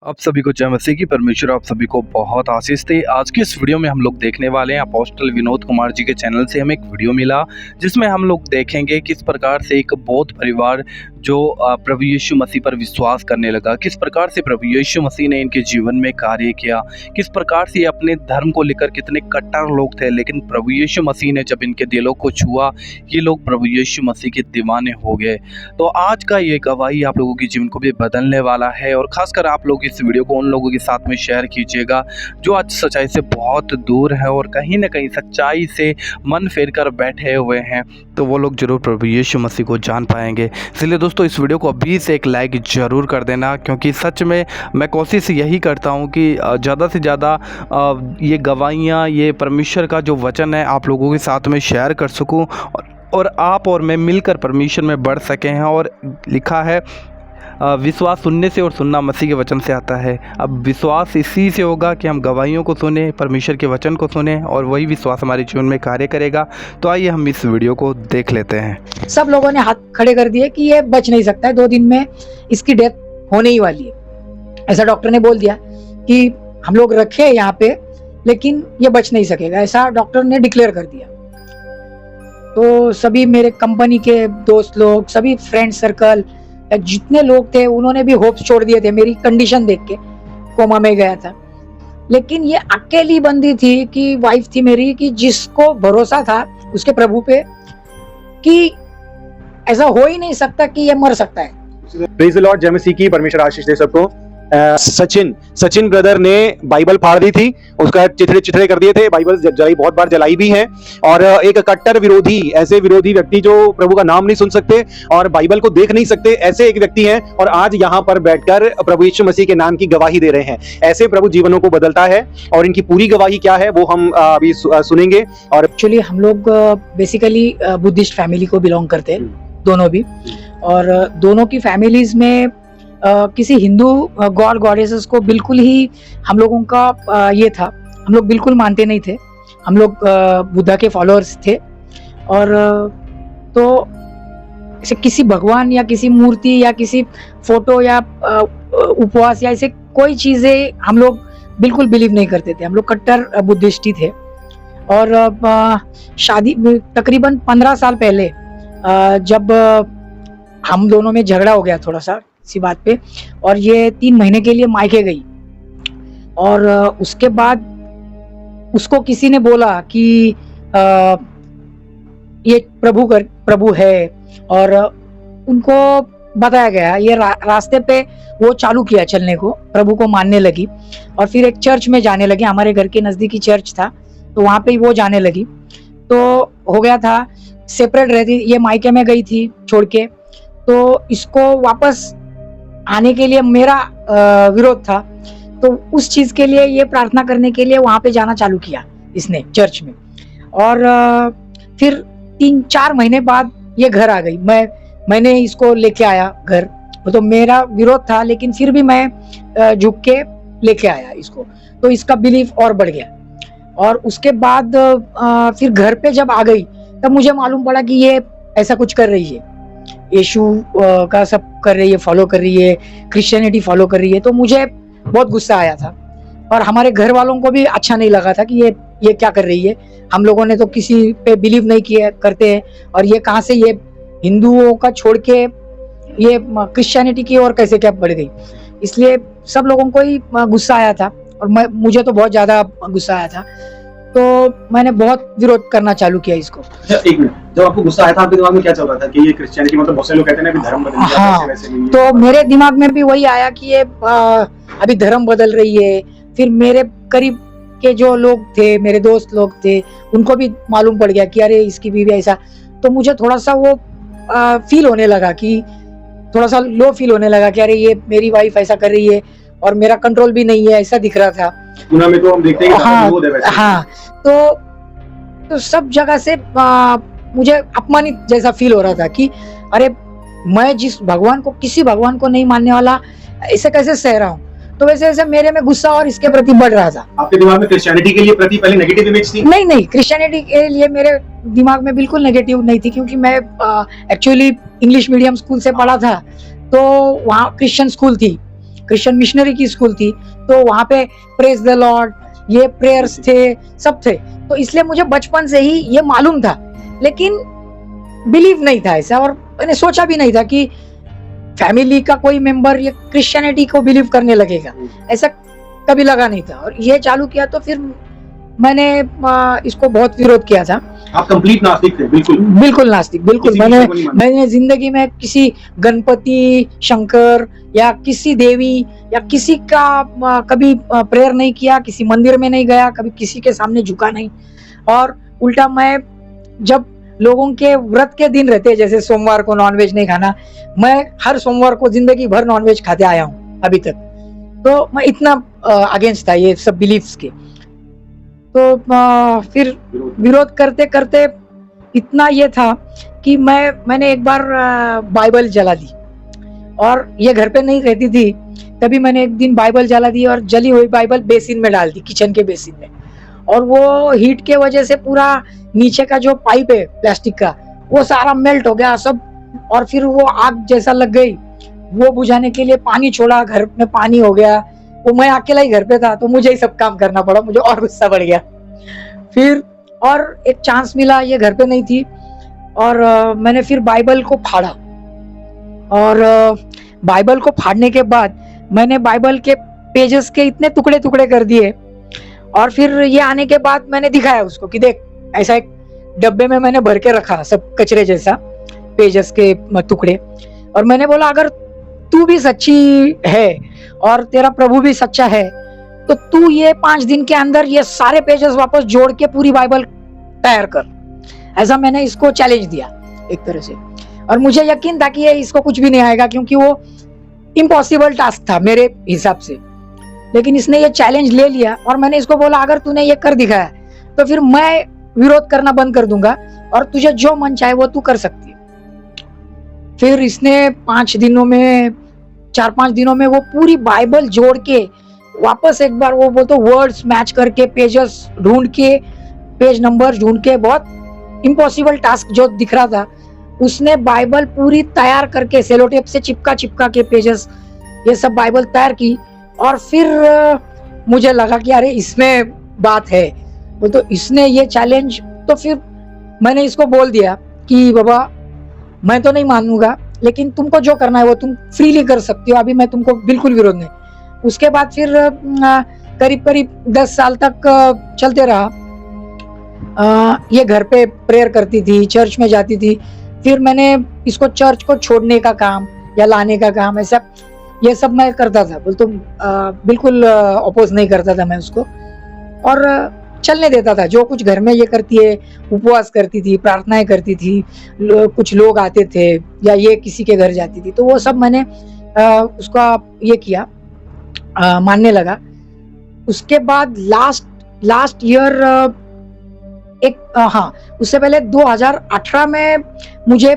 आप सभी को जय मसीह की। परमेश्वर आप सभी को बहुत आशीष दे। आज की इस वीडियो में हम लोग देखने वाले हैं अपोस्टल विनोद कुमार जी के चैनल से हमें एक वीडियो मिला, जिसमें हम लोग देखेंगे किस प्रकार से एक बौद्ध परिवार जो प्रभु यीशु मसीह पर विश्वास करने लगा, किस प्रकार से प्रभु यीशु मसीह ने इनके जीवन में कार्य किया, किस प्रकार से अपने धर्म को लेकर कितने कट्टर लोग थे, लेकिन प्रभु यीशु मसीह ने जब इनके दिलों को छुआ, ये लोग प्रभु यीशु मसीह के दीवाने हो गए। तो आज का ये गवाही आप लोगों के जीवन को भी बदलने वाला है, और खासकर आप लोग इस वीडियो को उन लोगों के साथ में शेयर कीजिएगा जो आज सच्चाई से बहुत दूर है और कहीं ना कहीं सच्चाई से मन फेर कर बैठे हुए हैं, तो वो लोग जरूर प्रभु यीशु मसीह को जान पाएंगे। इसलिए दोस्तों इस वीडियो को अभी से एक लाइक जरूर कर देना, क्योंकि सच में मैं कोशिश यही करता हूँ कि ज़्यादा से ज़्यादा ये गवाहियाँ, ये परमेश्वर का जो वचन है आप लोगों के साथ में शेयर कर सकूँ, और आप और मैं मिलकर परमेश्वर में बढ़ सके हैं। और लिखा है विश्वास सुनने से और सुनना मसीह के वचन से आता है। अब विश्वास इसी से होगा कि हम गवाहियों को सुने, परमेश्वर के वचन को सुने, और वही विश्वास हमारे जीवन में कार्य करेगा। तो आइए हम इस वीडियो को देख लेते हैं। सब लोगों ने हाथ खड़े कर दिए कि ये बच नहीं सकता है, 2 दिन में इसकी डेथ होने ही वाली है। ऐसा डॉक्टर ने बोल दिया कि हम लोग रखे यहाँ पे, लेकिन ये बच नहीं सकेगा, ऐसा डॉक्टर ने डिक्लेयर कर दिया। तो सभी मेरे कंपनी के दोस्त लोग, सभी फ्रेंड सर्कल, जितने लोग थे, उन्होंने भी होप्स छोड़ दिए थे मेरी कंडीशन देख के। कोमा में गया था, लेकिन ये अकेली बंदी थी कि वाइफ थी मेरी, कि जिसको भरोसा था उसके प्रभु पे कि ऐसा हो ही नहीं सकता कि ये मर सकता है। प्रेज द लॉर्ड, जय मसीह की। परमेश्वर आशीष दे सबको। सचिन ब्रदर ने बाइबल फाड़ दी थी, उसका चिथड़े कर दिए थे, बाइबल जलाई, बहुत बार जलाई भी है। और एक कट्टर विरोधी, ऐसे विरोधी व्यक्ति जो प्रभु का नाम नहीं सुन सकते और बाइबल को देख नहीं सकते, ऐसे एक व्यक्ति हैं, और आज यहाँ पर बैठकर प्रभु यीशु मसीह के नाम की गवाही दे रहे हैं। ऐसे प्रभु जीवनों को बदलता है, और इनकी पूरी गवाही क्या है वो हम अभी सुनेंगे। और एक्चुअली हम लोग बेसिकली बुद्धिस्ट फैमिली को बिलोंग करते हैं, दोनों भी। और दोनों की फैमिलीज में किसी हिंदू गॉड गॉडेसेस को बिल्कुल ही हम लोगों का ये था, हम लोग बिल्कुल मानते नहीं थे। हम लोग बुद्धा के फॉलोअर्स थे, और तो ऐसे किसी भगवान या किसी मूर्ति या किसी फोटो या उपवास या ऐसे कोई चीजें हम लोग बिल्कुल बिलीव नहीं करते थे। हम लोग कट्टर बुद्धिस्ट ही थे। और शादी तकरीबन 15 साल पहले जब हम दोनों में झगड़ा हो गया थोड़ा सा इसी बात पे, और ये 3 महीने के लिए मायके गई, और उसके बाद उसको किसी ने बोला कि ये प्रभु है, और उनको बताया गया। ये रास्ते पे वो चालू किया चलने को, प्रभु को मानने लगी, और फिर एक चर्च में जाने लगी। हमारे घर के नजदीकी चर्च था, तो वहां पे वो जाने लगी। तो हो गया था, सेपरेट रहती, ये मायके में गई थी छोड़ के। तो इसको वापस आने के लिए मेरा विरोध था, तो उस चीज के लिए ये प्रार्थना करने के लिए वहां पे जाना चालू किया इसने चर्च में। और फिर 3-4 महीने बाद ये घर आ गई। मैंने इसको लेके आया घर, तो मेरा विरोध था, लेकिन फिर भी मैं झुक के लेके आया इसको। तो इसका बिलीफ और बढ़ गया। और उसके बाद फिर घर पे जब आ गई, तब मुझे मालूम पड़ा कि ये ऐसा कुछ कर रही है, यीशु का सब कर रही है, फॉलो कर रही है, क्रिश्चियनिटी फॉलो कर रही है। तो मुझे बहुत गुस्सा आया था, और हमारे घर वालों को भी अच्छा नहीं लगा था कि ये क्या कर रही है। हम लोगों ने तो किसी पे बिलीव नहीं किया करते हैं, और ये कहाँ से ये हिंदुओं का छोड़ के ये क्रिश्चियनिटी की ओर कैसे क्या बढ़ गई। इसलिए सब लोगों को ही गुस्सा आया था, और मुझे तो बहुत ज्यादा गुस्सा आया था। तो मैंने बहुत विरोध करना चालू किया इसको। एक मिनट, जब आपको गुस्सा आया था, आपके दिमाग में क्या चल रहा था कि ये क्रिश्चियनिटी, मतलब बहुत से लोग कहते हैं ना कि धर्म बदल गया, हाँ, वैसे नहीं है। तो मेरे दिमाग में भी वही आया कि ये अभी धर्म बदल रही है। फिर मेरे करीब के जो लोग थे, मेरे दोस्त लोग थे, उनको भी मालूम पड़ गया कि अरे इसकी बीवी ऐसा। तो मुझे थोड़ा सा वो फील होने लगा, कि थोड़ा सा लो फील होने लगा कि अरे ये मेरी वाइफ ऐसा कर रही है, और मेरा कंट्रोल भी नहीं है, ऐसा दिख रहा था। पुणे में तो हम देखते हैं कि हाँ, तो सब जगह से मुझे अपमानित जैसा फील हो रहा था कि अरे मैं जिस भगवान को, किसी भगवान को नहीं मानने वाला, ऐसे कैसे सह रहा हूँ। तो वैसे वैसे मेरे में गुस्सा और इसके प्रति बढ़ रहा था। आपके दिमाग में क्रिश्चियनिटी के लिए प्रति पहले नेगेटिव इमेज थी? नहीं, क्रिश्चियनिटी के लिए मेरे दिमाग में बिल्कुल नेगेटिव नहीं थी, क्योंकि मैं एक्चुअली इंग्लिश मीडियम स्कूल से पढ़ा था, तो वहाँ क्रिश्चियन स्कूल थी। क्रिश्चियन मिशनरी की स्कूल थी, तो वहां पे प्रेज द लॉर्ड, ये प्रेयर्स थे, सब थे। तो इसलिए मुझे बचपन से ही ये मालूम था, लेकिन बिलीव नहीं था ऐसा, और मैंने सोचा भी नहीं था कि फैमिली का कोई मेंबर ये क्रिश्चियनिटी को बिलीव करने लगेगा, ऐसा कभी लगा नहीं था। और ये चालू किया तो फिर मैंने इसको बहुत विरोध किया था। आप कंप्लीट नास्तिक थे? बिल्कुल बिल्कुल नास्तिक, बिल्कुल। किसी विषय को नहीं मानते? मैंने जिंदगी में किसी गणपति, शंकर या किसी देवी या किसी का कभी प्रेयर नहीं किया, किसी मंदिर में नहीं गया, कभी किसी के सामने झुका नहीं। और उल्टा मैं जब लोगों के व्रत के दिन रहते हैं, जैसे सोमवार को नॉनवेज नहीं खाना, मैं हर सोमवार को जिंदगी भर नॉनवेज खाते आया हूँ अभी तक। तो मैं इतना अगेंस्ट था ये सब बिलीफ्स के। तो फिर विरोध करते करते इतना ये था कि मैंने एक बार बाइबल जला दी, और ये घर पे नहीं रहती थी, तभी मैंने एक दिन बाइबल जला दी और जली हुई बाइबल बेसिन में डाल दी, किचन के बेसिन में। और वो हीट के वजह से पूरा नीचे का जो पाइप है प्लास्टिक का, वो सारा मेल्ट हो गया सब, और फिर वो आग जैसा लग गई। वो बुझाने के लिए पानी छोड़ा, घर में पानी हो गया। वो मैं अकेला ही घर पे था, तो मुझे ही सब काम करना पड़ा, मुझे और गुस्सा बढ़ गया। फिर और एक चांस मिला, ये घर पे नहीं थी, और मैंने फिर बाइबल को फाड़ा। और बाइबल को फाड़ने के बाद मैंने बाइबल के पेजेस के इतने टुकड़े टुकड़े कर दिए, और फिर ये आने के बाद मैंने दिखाया उसको कि देख, ऐसा एक डब्बे में मैंने भर के रखा सब कचरे जैसा पेजेस के टुकड़े। और मैंने बोला, अगर तू भी सच्ची है और तेरा प्रभु भी सच्चा है, तो तू ये 5 दिन के अंदर ये सारे पेजेस वापस जोड़ के पूरी बाइबल तैयार कर। ऐसा मैंने इसको चैलेंज दिया एक तरह से। और मुझे यकीन था कि ये इसको कुछ भी नहीं आएगा, क्योंकि वो इम्पॉसिबल टास्क था मेरे हिसाब से। लेकिन इसने ये चैलेंज ले लिया, और मैंने इसको बोला, अगर तूने ये कर दिखाया तो फिर मैं विरोध करना बंद कर दूंगा, और तुझे जो मन चाहे वो तू कर सकती है। फिर इसने 4-5 दिनों में वो पूरी बाइबल जोड़ के वापस एक बार वो बोलते वर्ड्स मैच करके, पेजेस ढूंढ के, पेज नंबर ढूंढ के, बहुत इम्पॉसिबल टास्क जो दिख रहा था, उसने बाइबल पूरी तैयार करके सेलोटेप से चिपका के पेजेस ये सब बाइबल तैयार की। और फिर मुझे लगा कि अरे इसमें बात है। वो तो इसने ये चैलेंज, तो फिर मैंने इसको बोल दिया कि बाबा मैं तो नहीं मानूंगा, लेकिन तुमको जो करना है वो तुम फ्रीली कर सकती हो, अभी मैं तुमको बिल्कुल विरोध नहीं। उसके बाद फिर करीब 10 साल तक चलते रहा। ये घर पे प्रेयर करती थी, चर्च में जाती थी। फिर मैंने इसको चर्च को छोड़ने का काम या लाने का काम, ऐसा ये सब मैं करता था। बोल तो बिल्कुल अपोज नहीं करता था मैं उसको, और चलने देता था। जो कुछ घर में ये करती है, उपवास करती थी, प्रार्थनाएं करती थी, कुछ लोग आते थे या ये किसी के घर जाती थी, तो वो सब मैंने उसका ये किया, मानने लगा। उसके बाद लास्ट ईयर उससे पहले 2018 में मुझे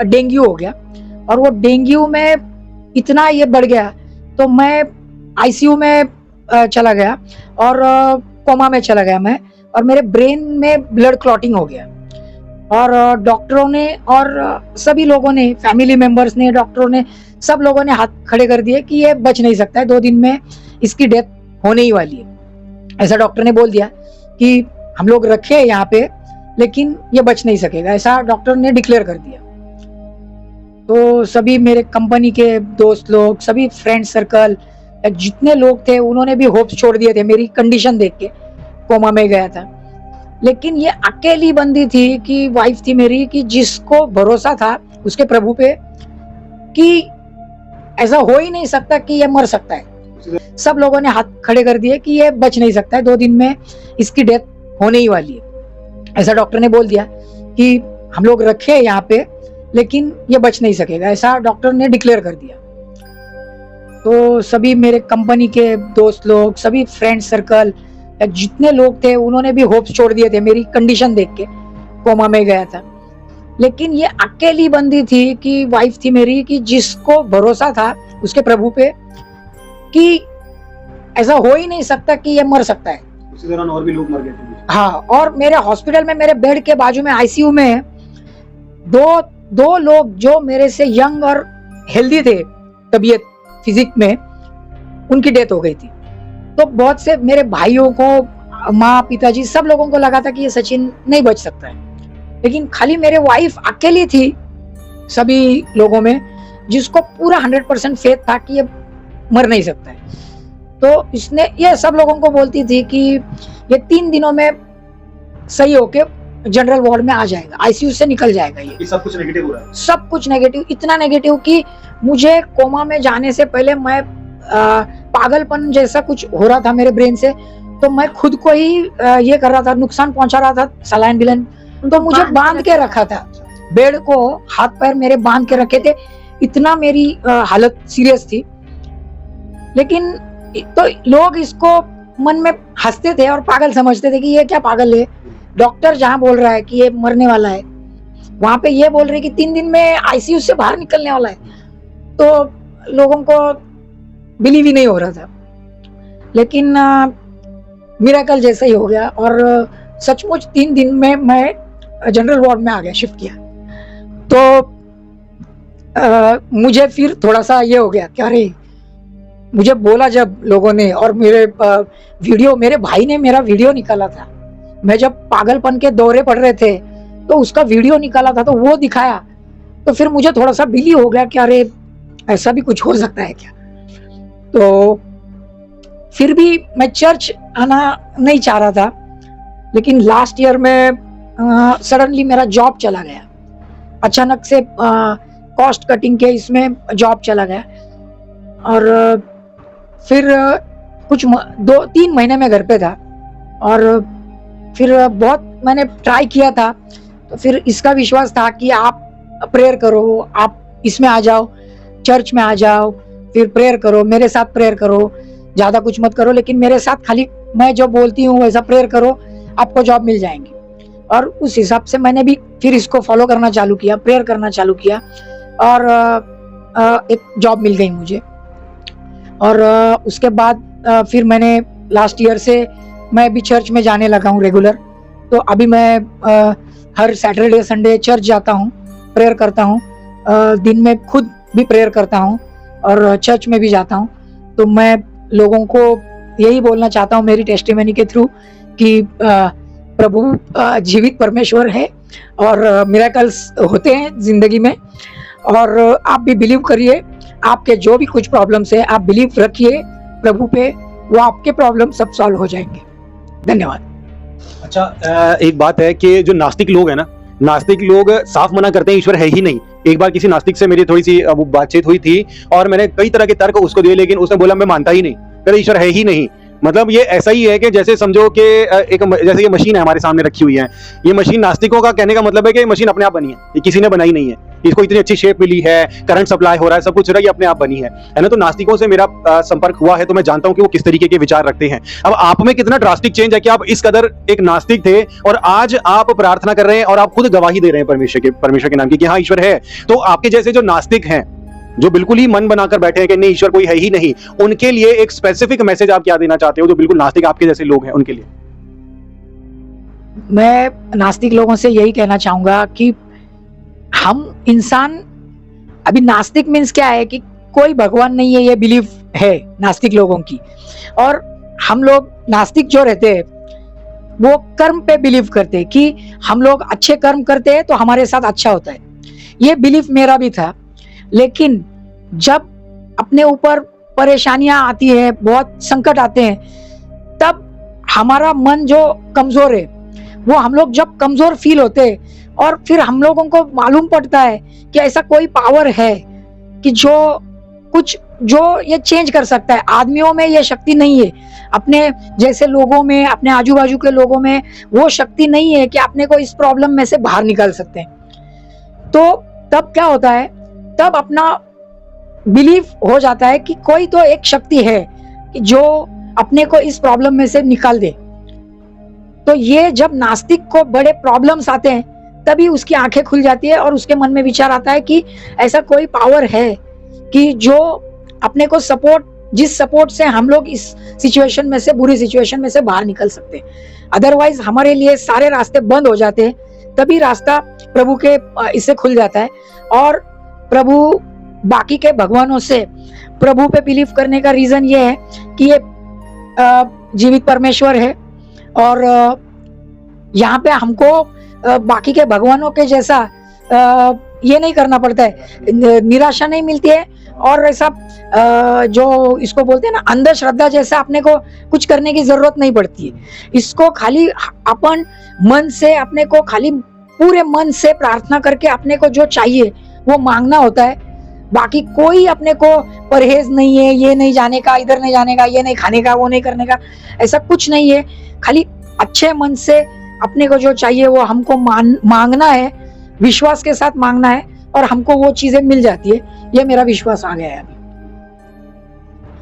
डेंगू हो गया, और वो डेंगू में इतना ये बढ़ गया तो मैं आईसीयू में चला गया, और कोमा में चला गया मैं, और मेरे ब्रेन में ब्लड क्लॉटिंग हो गया। और डॉक्टरों ने और सभी लोगों ने, फैमिली मेंबर्स ने, डॉक्टरों ने, सब लोगों ने हाथ खड़े कर दिए कि ये बच नहीं सकता है, 2 दिन में इसकी डेथ होने ही वाली है। ऐसा डॉक्टर ने बोल दिया कि हम लोग रखे यहाँ पे, लेकिन ये बच नहीं सकेगा, ऐसा डॉक्टर ने डिक्लेयर कर दिया। तो सभी मेरे कंपनी के दोस्त लोग, सभी फ्रेंड सर्कल, जितने लोग थे, उन्होंने भी होप्स छोड़ दिए थे मेरी कंडीशन देख के। कोमा में गया था, लेकिन ये अकेली बंदी थी कि वाइफ थी मेरी, कि जिसको भरोसा था उसके प्रभु पे कि ऐसा हो ही नहीं सकता कि ये मर सकता है। सब लोगों ने हाथ खड़े कर दिए कि ये बच नहीं सकता है, 2 दिन में इसकी डेथ होने ही वाली है। ऐसा डॉक्टर ने बोल दिया कि हम लोग रखे यहाँ पे, लेकिन ये बच नहीं सकेगा, ऐसा डॉक्टर ने डिक्लेयर कर दिया। तो सभी मेरे कंपनी के दोस्त लोग, सभी फ्रेंड सर्कल, जितने लोग थे, उन्होंने भी होप्स छोड़ दिए थे मेरी कंडीशन देख के। कोमा में गया था, लेकिन ये अकेली बंदी थी कि वाइफ थी मेरी, कि जिसको भरोसा था उसके प्रभु पे कि ऐसा हो ही नहीं सकता कि ये मर सकता है। उसी दौरान और भी लोग मर गए थे। हाँ, और मेरे हॉस्पिटल में, मेरे बेड के बाजू में आईसीयू में दो लोग जो मेरे से यंग और हेल्दी थे तबीयत फिजिक में, उनकी डेथ हो गई थी। तो बहुत से मेरे भाइयों को, माँ पिताजी सब लोगों को लगा था कि ये सचिन नहीं बच सकता है, लेकिन खाली मेरे वाइफ अकेली थी सभी लोगों में जिसको पूरा 100% फेथ था कि ये मर नहीं सकता है। तो इसने ये सब लोगों को बोलती थी कि ये 3 दिनों में सही होके जनरल वार्ड में आ जाएगा, आईसीयू से निकल जाएगा। ये सब कुछ नेगेटिव हो रहा है। सब कुछ नेगेटिव, इतना नेगेटिव कि मुझे कोमा में जाने से पहले मैं पागलपन जैसा कुछ हो रहा था मेरे ब्रेन से, तो मैं खुद को ही ये कर रहा था, नुकसान पहुंचा रहा था, सलाइन बिलन। तो मुझे बांध के रखा था, बेड को हाथ पैर मेरे बांध के रखे थे, इतना मेरी हालत सीरियस थी। लेकिन तो लोग इसको मन में हंसते थे और पागल समझते थे कि ये क्या पागल है, डॉक्टर जहाँ बोल रहा है कि ये मरने वाला है, वहां पे ये बोल रहे कि 3 दिन में आईसीयू से बाहर निकलने वाला है। तो लोगों को बिलीव ही नहीं हो रहा था। लेकिन मिरेकल जैसा ही हो गया और सचमुच 3 दिन में मैं जनरल वार्ड में आ गया, शिफ्ट किया। तो मुझे फिर थोड़ा सा ये हो गया कि अरे, मुझे बोला जब लोगों ने, और मेरे वीडियो, मेरे भाई ने मेरा वीडियो निकाला था, मैं जब पागलपन के दौरे पड़ रहे थे तो उसका वीडियो निकाला था, तो वो दिखाया, तो फिर मुझे थोड़ा सा बिलीव हो गया कि अरे ऐसा भी कुछ हो सकता है क्या। तो फिर भी मैं चर्च आना नहीं चाह रहा था, लेकिन लास्ट ईयर में सडनली मेरा जॉब चला गया, अचानक से कॉस्ट कटिंग के इसमें जॉब चला गया। और फिर कुछ 2-3 महीने में घर पे था, और फिर बहुत मैंने ट्राई किया था। तो फिर इसका विश्वास था कि आप प्रेयर करो, आप इसमें आ जाओ, चर्च में आ जाओ, फिर प्रेयर करो, मेरे साथ प्रेयर करो, ज्यादा कुछ मत करो, लेकिन मेरे साथ खाली मैं जो बोलती हूँ वैसा प्रेयर करो, आपको जॉब मिल जाएंगी। और उस हिसाब से मैंने भी फिर इसको फॉलो करना चालू किया, प्रेयर करना चालू किया, और एक जॉब मिल गई मुझे। और उसके बाद फिर मैंने लास्ट ईयर से मैं भी चर्च में जाने लगा हूँ रेगुलर। तो अभी मैं हर सैटरडे संडे चर्च जाता हूँ, प्रेयर करता हूँ, दिन में खुद भी प्रेयर करता हूँ और चर्च में भी जाता हूँ। तो मैं लोगों को यही बोलना चाहता हूँ मेरी टेस्टिमनी के थ्रू कि प्रभु जीवित परमेश्वर है और मिरेकल्स होते हैं जिंदगी में। और आप भी बिलीव करिए, आपके जो भी कुछ प्रॉब्लम्स है आप बिलीव रखिए प्रभु पे, वो आपके प्रॉब्लम सब सॉल्व हो जाएंगे। धन्यवाद। अच्छा, एक बात है कि जो नास्तिक लोग हैं ना, नास्तिक लोग साफ मना करते हैं ईश्वर है ही नहीं। एक बार किसी नास्तिक से मेरी थोड़ी सी बातचीत हुई थी और मैंने कई तरह के तर्क उसको दिए, लेकिन उसने बोला मैं मानता ही नहीं, कहते ईश्वर है ही नहीं। मतलब ये ऐसा ही है कि जैसे समझो कि जैसे ये मशीन है हमारे सामने रखी हुई है, ये मशीन नास्तिकों का कहने का मतलब है कि ये मशीन अपने आप बनी है, ये किसी ने बनाई नहीं है, इसको इतनी अच्छी शेप मिली है, करंट सप्लाई हो रहा है, सब कुछ हो रहा है, ये अपने आप बनी है ना। तो नास्तिकों से मेरा संपर्क हुआ है, तो मैं जानता हूं कि वो किस तरीके के विचार रखते हैं। अब आप में कितना ड्रास्टिक चेंज है कि आप इस कदर एक नास्तिक थे और आज आप प्रार्थना कर रहे हैं और आप खुद गवाही दे रहे हैं परमेश्वर के नाम की कि हाँ ईश्वर है। तो आपके जैसे जो नास्तिक हैं, जो बिल्कुल ही मन बनाकर बैठे हैं कि नहीं ईश्वर कोई है ही नहीं, उनके लिए एक स्पेसिफिक मैसेज आप क्या देना चाहते हो, जो बिल्कुल नास्तिक आपके जैसे लोग हैं उनके लिए? मैं नास्तिक लोगों से यही कहना चाहूंगा कि हम इंसान, अभी नास्तिक मीन्स क्या है कि कोई भगवान नहीं है, ये बिलीव है नास्तिक लोगों की। और हम लोग नास्तिक जो रहते हैं वो कर्म पे बिलीव करते हैं कि हम लोग अच्छे कर्म करते हैं तो हमारे साथ अच्छा होता है, ये बिलीव मेरा भी था। लेकिन जब अपने ऊपर परेशानियां आती है, बहुत संकट आते हैं, तब हमारा मन जो कमजोर है, वो हम लोग जब कमजोर फील होते हैं और फिर हम लोगों को मालूम पड़ता है कि ऐसा कोई पावर है कि जो ये चेंज कर सकता है। आदमियों में ये शक्ति नहीं है, अपने जैसे लोगों में, अपने आजू बाजू के लोगों में वो शक्ति नहीं है कि अपने को इस प्रॉब्लम में से बाहर निकाल सकते हैं। तो तब क्या होता है, तब अपना बिलीव हो जाता है कि कोई तो एक शक्ति है कि जो अपने को इस प्रॉब्लम में से निकाल दे। तो ये जब नास्तिक को बड़े प्रॉब्लम्स आते हैं तभी उसकी आंखें खुल जाती है और उसके मन में विचार आता है कि ऐसा कोई पावर है कि जो अपने को सपोर्ट, जिस सपोर्ट से हम लोग इस सिचुएशन में से, बुरी सिचुएशन में से बाहर निकल सकते हैं। अदरवाइज हमारे लिए सारे रास्ते बंद हो जाते हैं, तभी रास्ता प्रभु के इससे खुल जाता है और प्रभु बाकी के भगवानों से प्रभु पे बिलीव करने का रीजन ये है कि ये जीवित परमेश्वर है और यहाँ पे हमको बाकी के भगवानों के जैसा ये नहीं करना पड़ता है, निराशा नहीं मिलती है और ऐसा जो इसको बोलते हैं ना अंधश्रद्धा जैसा अपने को कुछ करने की जरूरत नहीं पड़ती है। इसको खाली अपन मन से अपने को खाली पूरे मन से प्रार्थना करके अपने को जो चाहिए वो मांगना होता है। बाकी कोई अपने को परहेज नहीं है, ये नहीं जाने का, इधर नहीं जाने का, ये नहीं खाने का, वो नहीं करने का, ऐसा कुछ नहीं है। खाली अच्छे मन से अपने को जो चाहिए वो हमको मांगना है, विश्वास के साथ मांगना है और हमको वो चीजें मिल जाती है। ये मेरा विश्वास आ गया है अभी।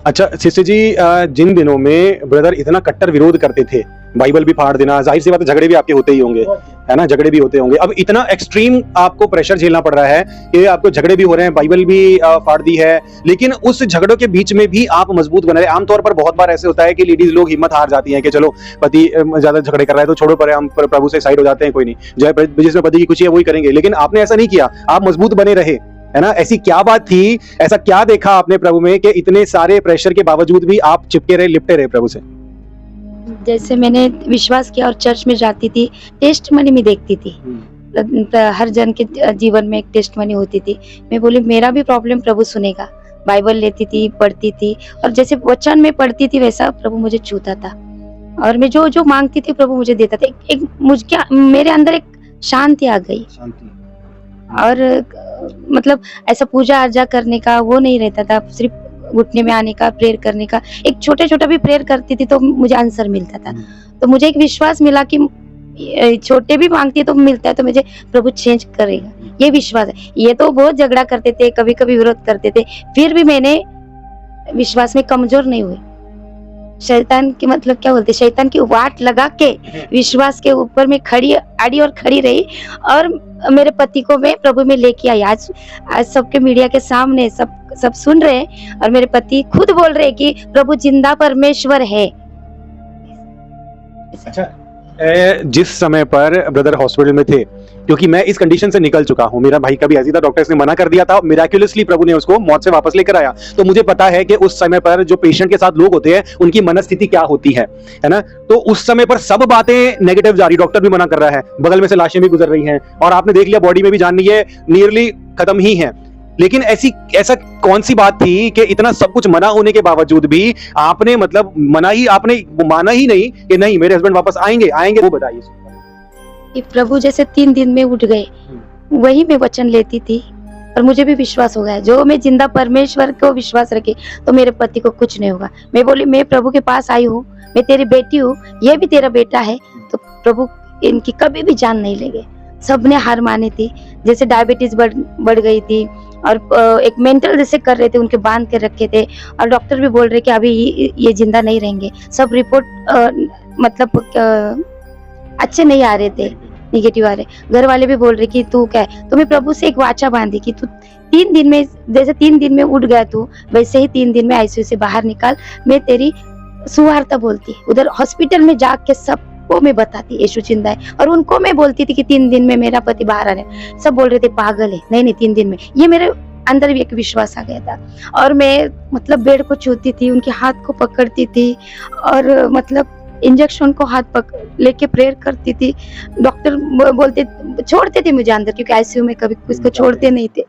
अच्छा सिस्टर जी, जिन दिनों में ब्रदर इतना कट्टर विरोध करते थे, बाइबल भी फाड़ देना, जाहिर सी बात है झगड़े भी आपके होते ही होंगे, है ना, झगड़े भी होते होंगे। अब इतना एक्सट्रीम आपको प्रेशर झेलना पड़ रहा है कि आपको झगड़े भी हो रहे हैं, बाइबल भी फाड़ दी है, लेकिन उस झगड़ों के बीच में भी आप मजबूत बने रहे। आमतौर पर बहुत बार ऐसे होता है कि लेडीज लोग हिम्मत हार जाती हैं कि चलो पति ज्यादा झगड़े कर रहा है तो छोड़ो, पर हम प्रभु से साइड हो जाते हैं, कोई नहीं, जो जिसमें पति की खुशी है वही करेंगे। लेकिन आपने ऐसा नहीं किया, आप मजबूत बने रहे, है ना। ऐसी क्या बात थी, ऐसा क्या देखा आपने प्रभु में कि इतने सारे प्रेशर के बावजूद भी आप चिपके रहे, लिपटे रहे प्रभु से? जैसे मैंने विश्वास किया और चर्च में जाती थी, टेस्ट मनी में देखती थी, हर जन के जीवन में एक टेस्ट मनी होती थी। मैं बोली मेरा भी प्रॉब्लम प्रभु सुनेगा। बाइबल लेती थी, पढ़ती थी और जैसे वचन में पढ़ती थी वैसा प्रभु मुझे छूता था और मैं जो जो मांगती थी प्रभु मुझे देता था। एक मुझे मेरे अंदर एक शांति आ गई और मतलब ऐसा पूजा अर्जा करने का वो नहीं रहता था, सिर्फ घुटने में आने का, प्रेयर करने का। एक छोटा छोटा भी प्रेयर करती थी तो मुझे आंसर मिलता था। तो मुझे एक विश्वास मिला कि छोटे भी मांगती है तो मिलता है, तो मुझे प्रभु चेंज करेगा, ये विश्वास है। ये तो बहुत झगड़ा करते थे, कभी कभी विरोध करते थे, फिर भी मैंने विश्वास में कमजोर नहीं हुई। शैतान की मतलब क्या बोलते, शैतान की वाट लगा के विश्वास के ऊपर में खड़ी आड़ी और खड़ी रही और मेरे पति को मैं प्रभु में लेके आई। आज सबके मीडिया के सामने सब सुन रहे हैं और मेरे पति खुद बोल रहे हैं कि प्रभु जिंदा परमेश्वर है। अच्छा, जिस समय पर ब्रदर हॉस्पिटल में थे, क्योंकि मैं इस कंडीशन से निकल चुका हूं, मेरा भाई का भी ऐसी था, डॉक्टर्स ने मना कर दिया था, मिराक्युलसली प्रभु ने उसको मौत से वापस लेकर आया। तो मुझे पता है कि उस समय पर जो पेशेंट के साथ लोग होते हैं उनकी मनस्थिति क्या होती है ना। तो उस समय पर सब बातें नेगेटिव जा रही, डॉक्टर भी मना कर रहा है, बगल में से लाशें भी गुजर रही हैं और आपने देख लिया बॉडी में भी जान ली है, नियरली खत्म ही है। लेकिन ऐसा कौन सी बात थी कि इतना सब कुछ मना होने के बावजूद भी आपने मतलब आपने माना ही नहीं कि नहीं मेरे हस्बैंड वापस आएंगे, वो बताइए। कि प्रभु जैसे 3 दिन में उठ गए, वही मैं वचन लेती थी और मुझे भी विश्वास हो गया, जो मैं जिंदा परमेश्वर को विश्वास रखे तो मेरे पति को कुछ नहीं होगा। मैं बोली मैं प्रभु के पास आई हूँ, मैं तेरी बेटी हूँ, ये भी तेरा बेटा है, तो प्रभु इनकी कभी भी जान नहीं लेंगे। सबने हार मानी थी, जैसे डायबिटीज बढ़ गई थी और एक मेंटल जैसे कर रहे थे, उनके बांध के रखे थे और डॉक्टर भी बोल रहे कि अभी ये जिंदा नहीं रहेंगे। सब रिपोर्ट मतलब अच्छे नहीं आ रहे थे, निगेटिव आ रहे। घर वाले भी बोल रहे कि तू क्या है, तो मैं प्रभु से एक वाचा बांधी कि तू 3 दिन में, जैसे 3 दिन में उठ गया तू, वैसे ही 3 दिन में आईसीयू से बाहर निकाल, मैं तेरी सुवार्ता बोलती। उधर हॉस्पिटल में जाके सबको मैं बताती यीशु जिंदा है और उनको मैं बोलती थी कि 3 दिन में मेरा पति बाहर आ रहा है। सब बोल रहे थे पागल है, नहीं 3 दिन में। ये मेरे अंदर भी एक विश्वास आ गया था और मैं मतलब बेड को छूती थी, उनके हाथ को पकड़ती थी और मतलब इंजेक्शन को हाथ लेके प्रेयर करती थी। डॉक्टर बोलते छोड़ते थे मुझे अंदर, क्योंकि आईसीयू में कभी किसको छोड़ते नहीं थे,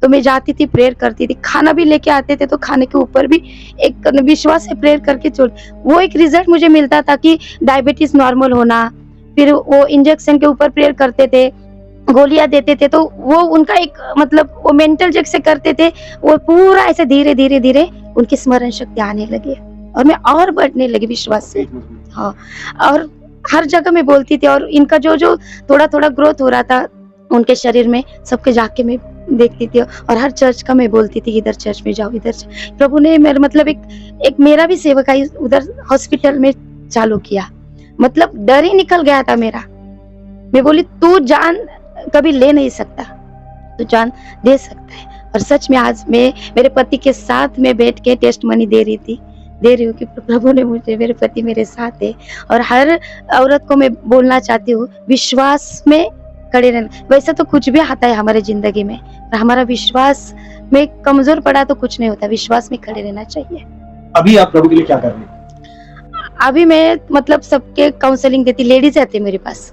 तो मैं जाती थी, प्रेयर करती थी। खाना भी लेके आते थे तो खाने के ऊपर भी एक विश्वास से प्रेयर करके छोड़, वो एक रिजल्ट मुझे मिलता था कि डायबिटीज नॉर्मल होना। फिर वो इंजेक्शन के ऊपर प्रेयर करते थे, गोलियां देते थे, तो वो उनका एक मतलब वो मेंटल जैसे करते थे, वो पूरा ऐसे धीरे धीरे धीरे उनकी स्मरण शक्ति आने लगी और मैं और बढ़ने लगी विश्वास से। हाँ, और हर जगह मैं बोलती थी और इनका जो थोड़ा थोड़ा ग्रोथ हो रहा था उनके शरीर में, सबके जाके मैं देखती थी और हर चर्च का मैं बोलती थी इधर चर्च में जाओ, इधर। प्रभु ने मेरे मतलब एक मेरा भी सेवकाई उधर हॉस्पिटल में चालू किया, मतलब डर ही निकल गया था मेरा। मैं बोली तू जान कभी ले नहीं सकता, तू जान दे सकता है। और सच में आज मैं मेरे पति के साथ में बैठ के टेस्ट मनी दे रही हूँ कि प्रभु ने मुझे, मेरे पति मेरे साथ है। और हर औरत को मैं बोलना चाहती हूँ विश्वास में खड़े रहना। वैसा तो कुछ भी आता है हमारे जिंदगी में, हमारा विश्वास मैं कमजोर पड़ा तो कुछ नहीं होता, विश्वास में खड़े रहना चाहिए। अभी आप प्रभु के लिए क्या कर रहे हैं? अभी मैं मतलब सबके काउंसलिंग देती, लेडीज आते हैं मेरे पास,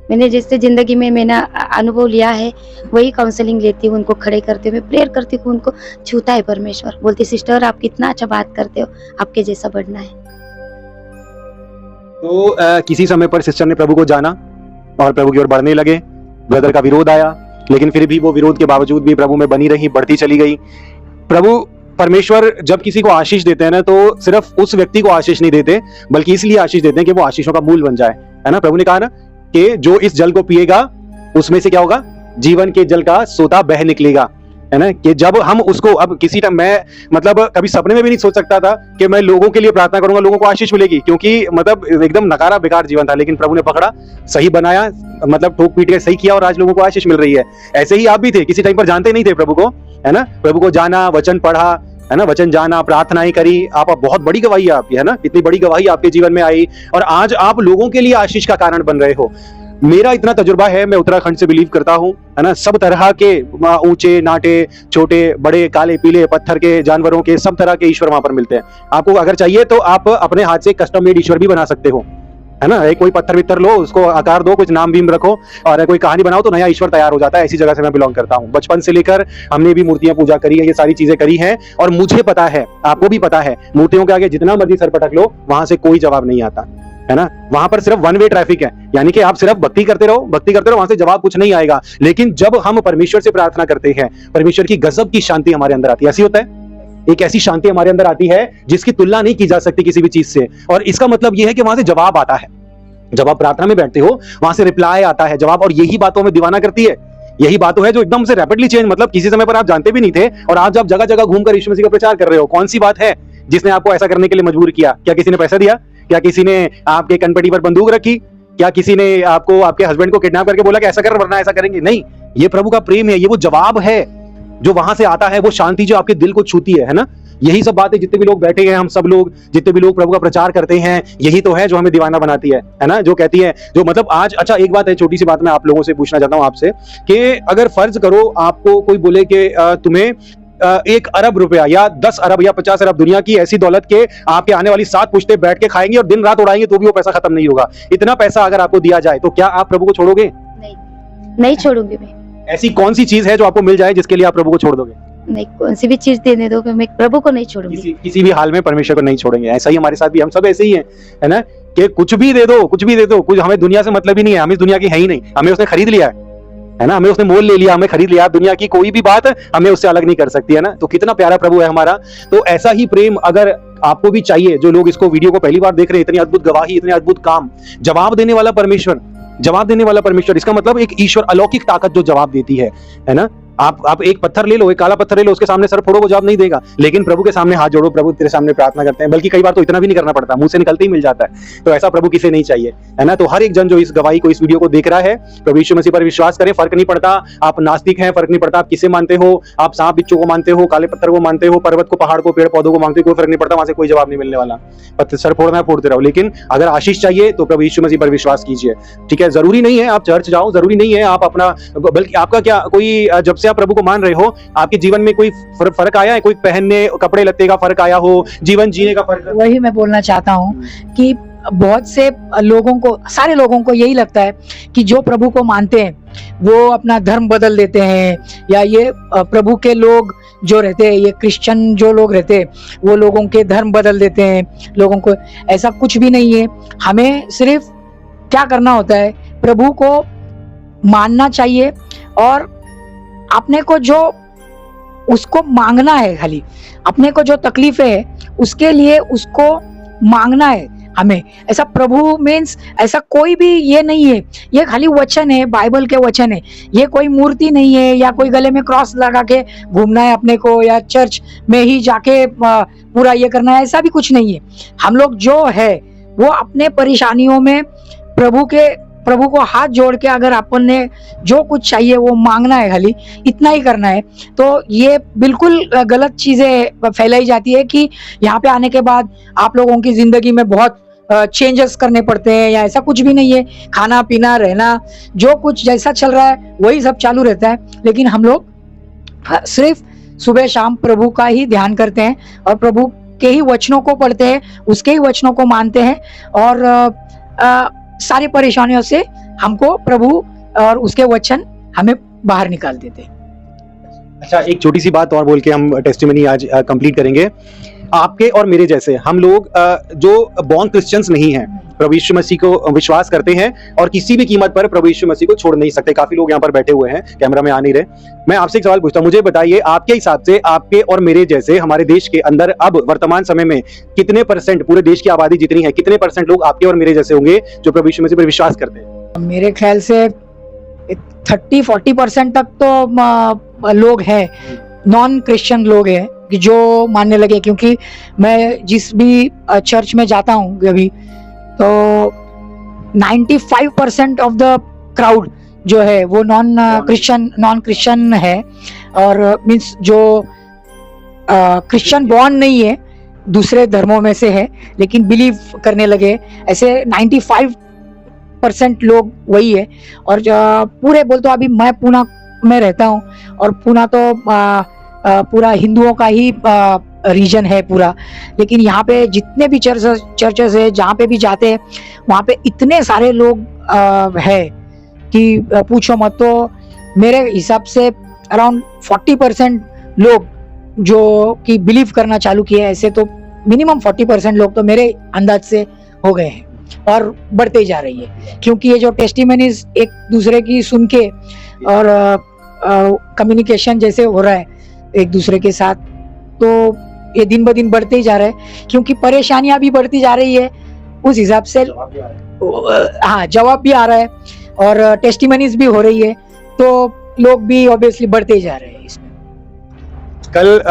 मैंने जिससे जिंदगी में मैंने अनुभव लिया है वही काउंसलिंग लेती हूँ, उनको खड़े करते हुए प्रेयर करती हूँ, उनको छूता है परमेश्वर, बोलती सिस्टर आप कितना अच्छा बात करते हो, आपके जैसा बढ़ना है। तो किसी समय पर सिस्टर ने प्रभु को जाना और प्रभु की ओर बढ़ने लगे, ब्रदर का विरोध आया, लेकिन फिर भी वो विरोध के बावजूद भी प्रभु में बनी रही, बढ़ती चली गई। प्रभु परमेश्वर जब किसी को आशीष देते हैं ना, तो सिर्फ उस व्यक्ति को आशीष नहीं देते, बल्कि इसलिए आशीष देते हैं कि वो आशीषों का मूल बन जाए, है ना। प्रभु ने कहा ना कि जो इस जल को पिएगा उसमें से क्या होगा, जीवन के जल का सोता बह निकलेगा, है ना। कि जब हम उसको, अब किसी टाइम मैं मतलब कभी सपने में भी नहीं सोच सकता था कि मैं लोगों के लिए प्रार्थना करूंगा, लोगों को आशीष मिलेगी, क्योंकि मतलब एकदम नकारा बेकार जीवन था, लेकिन प्रभु ने पकड़ा, सही बनाया, मतलब ठोक पीट के सही किया और आज लोगों को आशीष मिल रही है। ऐसे ही आप भी थे, किसी टाइम पर जानते नहीं थे प्रभु को, है ना। प्रभु को जाना, वचन पढ़ा, है ना, वचन जाना, प्रार्थनाएं करी, आप बहुत बड़ी गवाही है आपकी, है ना, इतनी बड़ी गवाही आपके जीवन में आई और आज आप लोगों के लिए आशीष का कारण बन रहे हो। मेरा इतना तजुर्बा है, मैं उत्तराखंड से बिलीव करता हूं, है ना, सब तरह के ऊंचे नाटे, छोटे बड़े, काले पीले, पत्थर के, जानवरों के, सब तरह के ईश्वर वहां पर मिलते हैं। आपको अगर चाहिए तो आप अपने हाथ से कस्टम मेड ईश्वर भी बना सकते हो, है ना। एक कोई पत्थर वित्तर लो, उसको आकार दो, कुछ नाम भीम रखो और कोई कहानी बनाओ तो नया ईश्वर तैयार हो जाता है। ऐसी जगह से मैं बिलोंग करता हूँ, बचपन से लेकर हमने भी मूर्तियां पूजा करी है, ये सारी चीजें करी हैं और मुझे पता है, आपको भी पता है, मूर्तियों के आगे जितना मर्जी सर पटक लो, वहां से कोई जवाब नहीं आता, है ना। वहां पर सिर्फ वन वे ट्रैफिक है, यानी कि आप सिर्फ भक्ति करते रहो, वहां से जवाब कुछ नहीं आएगा। लेकिन जब हम परमेश्वर से प्रार्थना करते हैं, परमेश्वर की गजब की शांति हमारे अंदर आती है। ऐसी होता है, एक ऐसी शांति हमारे अंदर आती है जिसकी तुलना नहीं की जा सकती किसी भी चीज से। और इसका मतलब यह है कि वहां से जवाब आता है, जब आप प्रार्थना में बैठते हो वहां से रिप्लाई आता है, जवाब। और यही बातों में दीवाना करती है, यही बात है जो एकदम से रैपिडली चेंज, मतलब किसी समय पर आप जानते भी नहीं थे और आज आप जगह जगह घूमकर यीशु मसीह का प्रचार कर रहे हो। कौन सी बात है जिसने आपको ऐसा करने के लिए मजबूर किया? क्या किसी ने पैसा दिया? क्या किसी ने आपके कनपटी पर बंदूक रखी? क्या किसी ने आपको, आपके हस्बैंड को किडनैप करके बोला कि ऐसा कर वरना ऐसा करेंगे? नहीं, ये प्रभु का प्रेम है, ये वो जवाब है जो वहां से आता है, वो शांति जो आपके दिल को छूती है ना। यही सब बातें जितने भी लोग बैठे हैं, हम सब लोग जितने भी लोग प्रभु का प्रचार करते हैं, यही तो है जो हमें दीवाना बनाती है ना, जो कहती है, जो मतलब आज। अच्छा, एक बात है, छोटी सी बात मैं आप लोगों से पूछना चाहता हूं आपसे, कि अगर फर्ज करो आपको कोई बोले कि तुम्हें 1 अरब रुपया या 10 अरब या 50 अरब दुनिया की ऐसी दौलत के आपके आने वाली 7 पुश्ते बैठ के खाएंगे और दिन रात उड़ाएंगे तो भी वो पैसा खत्म नहीं होगा, इतना पैसा अगर आपको दिया जाए तो क्या आप प्रभु को छोड़ोगे? नहीं छोड़ूंगी मैं। ऐसी कौन सी चीज है जो आपको मिल जाए जिसके लिए आप प्रभु को छोड़ दोगे? नहीं, कौन सी भी चीज देने दो, मैं प्रभु को नहीं छोड़ूंगी। किसी भी हाल में परमेश्वर को नहीं छोड़ेंगे। ऐसा ही हमारे साथ भी, हम सब ऐसे ही हैं, है ना, कि कुछ भी दे दो, कुछ भी दे दो, कुछ हमें दुनिया से मतलब ही नहीं है, हम इस दुनिया की है ही नहीं, हमें उसने खरीद लिया है ना, हमें उसने मोल ले लिया, हमें खरीद लिया। दुनिया की कोई भी बात हमें उससे अलग नहीं कर सकती, है ना। तो कितना प्यारा प्रभु है हमारा। तो ऐसा ही प्रेम अगर आपको भी चाहिए, जो लोग इसको वीडियो को पहली बार देख रहे हैं, इतनी अद्भुत गवाही, इतने अद्भुत काम, जवाब देने वाला परमेश्वर, जवाब देने वाला परमेश्वर, इसका मतलब एक ईश्वर, अलौकिक ताकत जो जवाब देती है ना। आप एक पत्थर ले लो, एक काला पत्थर ले लो, उसके सामने सर फोड़ो, वो जवाब नहीं देगा, लेकिन प्रभु के सामने हाथ जोड़ो, प्रभु तेरे सामने प्रार्थना करते हैं, बल्कि कई बार तो इतना भी नहीं करना पड़ता, मुंह से निकलते ही मिल जाता है। तो ऐसा प्रभु किसे नहीं चाहिए, है ना। तो हर एक जन जो इस गवाही को, इस वीडियो को देख रहा है, प्रभु यीशु मसीह पर विश्वास करें। फर्क नहीं पड़ता आप नास्तिक हैं, फर्क नहीं पड़ता आप किसे मानते हो, आप सांप बिच्छू को मानते हो, काले पत्थर को मानते हो, पर्वत को, पहाड़ को, पेड़ पौधों को मानते हो, कोई फर्क नहीं पड़ता, वहां से कोई जवाब नहीं मिलने वाला। पत्थर सर फोड़ना है, फोड़ते रहो, लेकिन अगर आशीष चाहिए तो प्रभु यीशु मसीह पर विश्वास कीजिए, ठीक है। जरूरी नहीं है आप चर्च जाओ, जरूरी नहीं है आप अपना, बल्कि आपका क्या कोई, जब से आप प्रभु को मान रहे हो, आपके जीवन में कोई फर्क आया है? कोई पहनने कपड़े लत्ते का फर्क आया हो, जीवन जीने का फर्क? वही मैं बोलना चाहता हूँ कि बहुत से लोगों को, सारे लोगों को यही लगता है कि जो प्रभु को मानते हैं वो अपना धर्म बदल देते हैं, या ये प्रभु के लोग जो रहते हैं, ये क्रिश्चियन जो लोग रहते हैं, वो लोगों के धर्म बदल देते हैं लोगों को। ऐसा कुछ भी नहीं है। हमें सिर्फ क्या करना होता है, प्रभु को मानना चाहिए और अपने को जो उसको मांगना है, खाली अपने को जो तकलीफें है उसके लिए उसको मांगना है हमें। ऐसा प्रभु मीन्स ऐसा कोई भी ये नहीं है, ये खाली वचन है, बाइबल के वचन है, ये कोई मूर्ति नहीं है, या कोई गले में क्रॉस लगा के घूमना है अपने को, या चर्च में ही जाके पूरा ये करना है, ऐसा भी कुछ नहीं है। हम लोग जो है वो अपने परेशानियों में प्रभु को हाथ जोड़ के, अगर अपन ने जो कुछ चाहिए वो मांगना है, खाली इतना ही करना है। तो ये बिल्कुल गलत चीजें फैलाई जाती है कि यहाँ पे आने के बाद आप लोगों की जिंदगी में बहुत चेंजेस करने पड़ते हैं, या ऐसा कुछ भी नहीं है। खाना पीना रहना जो कुछ जैसा चल रहा है वही सब चालू रहता है, लेकिन हम लोग सिर्फ सुबह शाम प्रभु का ही ध्यान करते हैं और प्रभु के ही वचनों को पढ़ते हैं, उसके ही वचनों को मानते हैं और सारी परेशानियों से हमको प्रभु और उसके वचन हमें बाहर निकाल देते हैं। अच्छा, एक छोटी सी बात और बोल के हम टेस्टिमनी आज कंप्लीट करेंगे। आपके और मेरे जैसे हम लोग जो बॉर्न क्रिश्चियंस नहीं हैं, प्रभु यीशु मसीह को विश्वास करते हैं और किसी भी कीमत पर प्रभु यीशु मसीह को छोड़ नहीं सकते। काफी लोग यहाँ पर बैठे हुए हैं, कैमरा में आ नहीं रहे। मैं आपसे एक सवाल पूछता हूँ, मुझे बताइए आपके हिसाब से आपके और मेरे जैसे हमारे देश के अंदर अब वर्तमान समय में कितने परसेंट, पूरे देश की आबादी जितनी है, कितने परसेंट लोग आपके और मेरे जैसे होंगे जो प्रभु यीशु मसीह पर विश्वास करते हैं? मेरे ख्याल से 30-40% तक तो लोग हैं, नॉन क्रिश्चियन लोग हैं कि जो मानने लगे। क्योंकि मैं जिस भी चर्च में जाता हूँ अभी, तो 95% ऑफ द क्राउड जो है वो नॉन क्रिश्चियन है और मीन्स जो क्रिश्चियन बॉर्न नहीं है, दूसरे धर्मों में से है लेकिन बिलीव करने लगे। ऐसे 95% लोग वही है। और पूरे बोल तो अभी मैं पुणे में रहता हूँ और पुणे तो पूरा हिंदुओं का ही रीजन है पूरा, लेकिन यहाँ पे जितने भी चर्चेस है, जहाँ पे भी जाते हैं वहाँ पे इतने सारे लोग है कि पूछो मत। तो मेरे हिसाब से अराउंड 40% लोग जो कि बिलीव करना चालू किए, ऐसे तो मिनिमम 40% लोग तो मेरे अंदाज से हो गए हैं और बढ़ते ही जा रही है। क्योंकि ये जो टेस्टिमनीज एक दूसरे की सुन के और कम्युनिकेशन जैसे हो रहा है एक दूसरे के साथ, तो ये दिन ब दिन बढ़ते ही जा रहा है। क्योंकि परेशानियां भी बढ़ती जा रही है, उस हिसाब से हाँ जवाब भी आ रहा है और टेस्टिमनीज भी हो रही है, तो लोग भी ऑब्वियसली बढ़ते ही जा रहे हैं इसमें।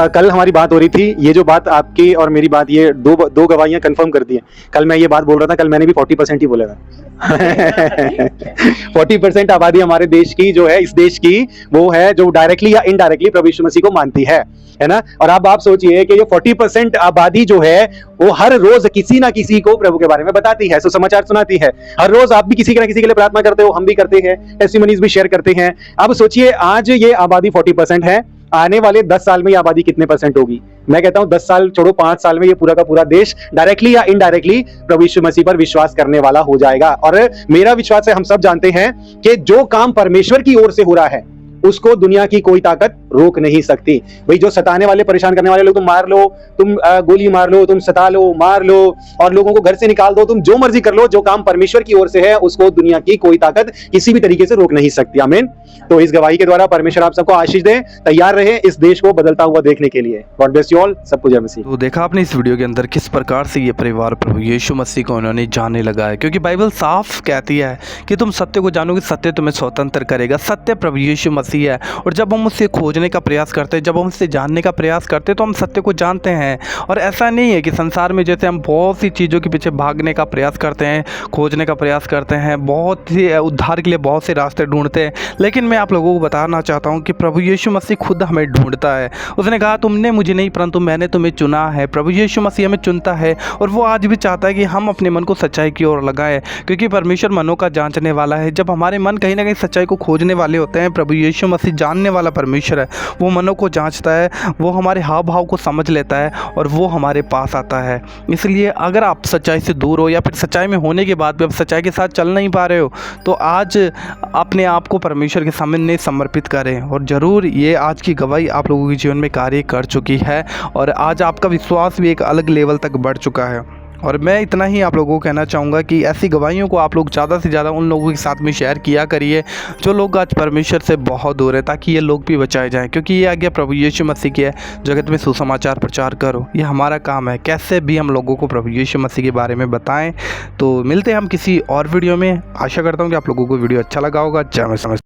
कल हमारी बात हो रही थी, ये जो बात आपकी और मेरी बात, ये दो गवाहियां कंफर्म कर दी हैं। कल मैं ये बात बोल रहा था, कल मैंने भी 40% ही बोला था। 40% आबादी हमारे देश की जो है, इस देश की, वो है जो डायरेक्टली या इनडायरेक्टली प्रभु यीशु मसीह को मानती है ना। और अब आप सोचिए कि ये 40% आबादी जो है वो हर रोज किसी ना किसी को प्रभु के बारे में बताती है, समाचार सुनाती है। हर रोज आप भी किसी ना किसी के लिए प्रार्थना करते हो, हम भी करते हैं, टेस्टिमनीज भी शेयर करते हैं। अब सोचिए आज ये आबादी 40% है, आने वाले 10 साल में ये आबादी कितने परसेंट होगी? मैं कहता हूं 10 साल छोड़ो, 5 साल में ये पूरा का पूरा देश डायरेक्टली या इनडायरेक्टली प्रभु यीशु मसीह पर विश्वास करने वाला हो जाएगा। और मेरा विश्वास है, हम सब जानते हैं कि जो काम परमेश्वर की ओर से हो रहा है उसको दुनिया की कोई ताकत रोक नहीं सकती। भाई जो सताने वाले, परेशान करने वाले लोग, तुम मार लो, तुम गोली मार लो, तुम सता लो, मार लो और लोगों को घर से निकाल दो, तुम जो मर्जी कर लो, जो काम परमेश्वर की ओर से है उसको दुनिया की कोई ताकत किसी भी तरीके से रोक नहीं सकती। आमीन। तो इस गवाही के द्वारा परमेश्वर आप सबको आशीष दे, तैयार रहे इस देश को बदलता हुआ देखने के लिए। गॉड ब्लेस यू ऑल, सबको जय मसीह। तो देखा आपने इस वीडियो के अंदर किस प्रकार से ये परिवार प्रभु यीशु मसीह को उन्होंने जानने लगा है, क्योंकि बाइबल साफ कहती है कि तुम सत्य को जानोगे, सत्य तुम्हें स्वतंत्र करेगा। सत्य प्रभु यीशु मसीह है और जब हम उससे खोजने का प्रयास करते हैं, जब हम उससे जानने का प्रयास करते हैं तो हम सत्य को जानते हैं। और ऐसा नहीं है कि संसार में जैसे हम बहुत सी चीज़ों के पीछे भागने का प्रयास करते हैं, खोजने का प्रयास करते हैं, बहुत ही उद्धार के लिए बहुत से रास्ते ढूंढते हैं, लेकिन मैं आप लोगों को बताना चाहता हूं कि प्रभु यीशु मसीह खुद हमें ढूंढता है। उसने कहा तुमने मुझे नहीं परंतु मैंने तुम्हें चुना है। प्रभु यीशु मसीह हमें चुनता है और वो आज भी चाहता है कि हम अपने मन को सच्चाई की ओर लगाएं, क्योंकि परमेश्वर मनों का जांचने वाला है। जब हमारे मन कहीं ना कहीं सच्चाई को खोजने वाले होते हैं, प्रभु यीशु मसीह जानने वाला परमेश्वर है, वो मनों को जांचता है, वो हमारे हाव भाव को समझ लेता है और वो हमारे पास आता है। इसलिए अगर आप सच्चाई से दूर हो या फिर सच्चाई में होने के बाद भी आप सच्चाई के साथ चल नहीं पा रहे हो, तो आज अपने आप को परमेश्वर के सामने समर्पित करें। और ज़रूर ये आज की गवाही आप लोगों के जीवन में कार्य कर चुकी है और आज आपका विश्वास भी एक अलग लेवल तक बढ़ चुका है। और मैं इतना ही आप लोगों को कहना चाहूँगा कि ऐसी गवाहियों को आप लोग ज़्यादा से ज़्यादा उन लोगों के साथ में शेयर किया करिए जो लोग आज परमेश्वर से बहुत दूर है, ताकि ये लोग भी बचाए जाएं। क्योंकि ये आज्ञा प्रभु यीशु मसीह की है, जगत में सुसमाचार प्रचार करो। ये हमारा काम है, कैसे भी हम लोगों को प्रभु यीशु मसीह के बारे में बताएं। तो मिलते हैं हम किसी और वीडियो में। आशा करता हूँ कि आप लोगों को वीडियो अच्छा लगा होगा। जय मसीह।